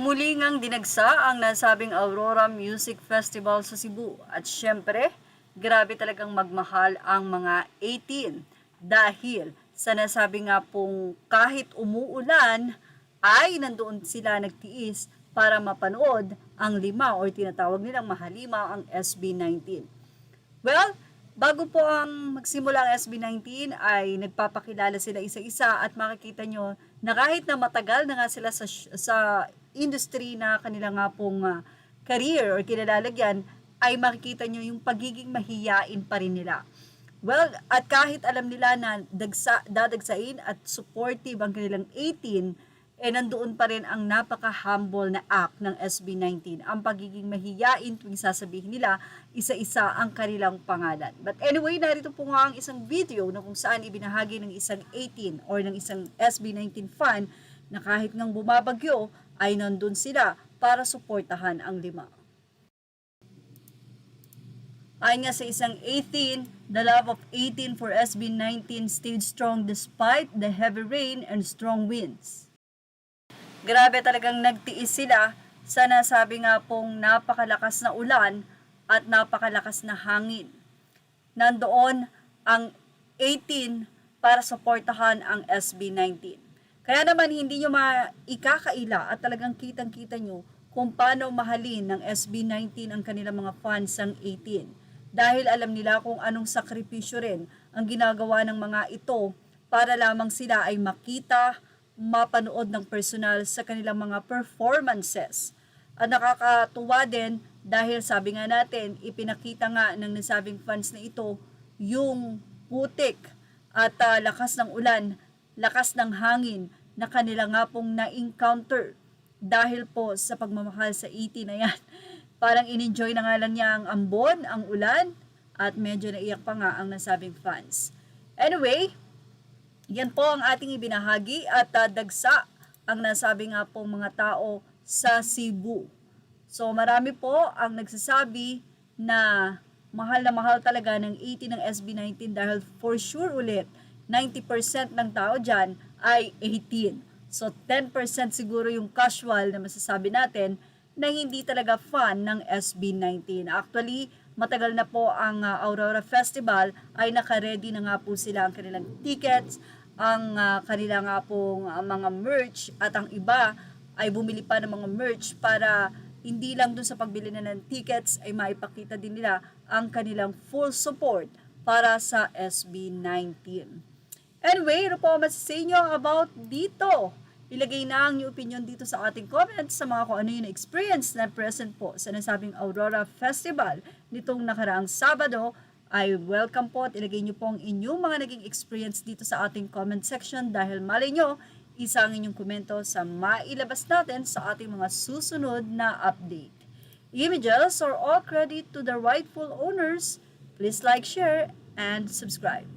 Muli ngang dinagsa ang nasabing Aurora Music Festival sa Cebu. At syempre, grabe talagang magmahal ang mga 18 dahil sa nasabi nga pong kahit umuulan ay nandoon sila nagtiis para mapanood ang lima or tinatawag nilang mahalima ang SB19. Well, bago po ang magsimula ang SB19 ay nagpapakilala sila isa-isa at makikita nyo na kahit na matagal na nga sila sa industry na kanila nga pong career or kinalalagyan, ay makikita nyo yung pagiging mahiyain pa rin nila. Well, at kahit alam nila na dadagsain at supportive ang kanilang 18, nandoon pa rin ang napaka-humble na act ng SB19. Ang pagiging mahiyain tuwing sasabihin nila, isa-isa ang kanilang pangalan. But anyway, narito po nga ang isang video na kung saan ibinahagi ng isang 18 or ng isang SB19 fan na kahit ngang bumabagyo, ay nandun sila para suportahan ang lima. Ayon nga sa isang 18, the love of 18 for SB19 stayed strong despite the heavy rain and strong winds. Grabe talagang nagtiis sila sa nasabi nga pong napakalakas na ulan at napakalakas na hangin. Nandoon ang 18 para suportahan ang SB19. Kaya naman hindi nyo maikakaila at talagang kitang-kita nyo kung paano mahalin ng SB19 ang kanilang mga fans ng 18. Dahil alam nila kung anong sakripisyo rin ang ginagawa ng mga ito para lamang sila ay makita, mapanood ng personal sa kanilang mga performances. At nakakatuwa din dahil sabi nga natin, ipinakita nga ng nasabing fans na ito yung putik at lakas ng ulan, lakas ng hangin na kanila nga pong na-encounter dahil po sa pagmamahal sa 18 na yan. Parang in-enjoy na nga lang niya ang ambon, ang ulan, at medyo naiyak pa nga ang nasabing fans. Anyway, yan po ang ating ibinahagi at dagsa ang nasabi nga po mga tao sa Cebu. So marami po ang nagsasabi na mahal talaga ng 18 ng SB19 dahil for sure ulit 90% ng tao dyan ay 18. So 10% siguro yung casual na masasabi natin na hindi talaga fan ng SB19. Actually, matagal na po ang Aurora Festival ay naka-ready na nga po sila ang kanilang tickets, ang kanila nga pong mga merch at ang iba ay bumili pa ng mga merch para hindi lang dun sa pagbili na ng tickets ay maipakita din nila ang kanilang full support para sa SB19. Anyway, ano po masasabi nyo about dito? Ilagay na ang inyong opinion dito sa ating comments sa mga kung ano yung experience na present po sa nasabing Aurora Festival nitong nakaraang Sabado. Ay welcome po at ilagay nyo po ang inyong mga naging experience dito sa ating comment section dahil malay nyo, isa ang inyong komento sa mailabas natin sa ating mga susunod na update. Images or all credit to the rightful owners. Please like, share, and subscribe.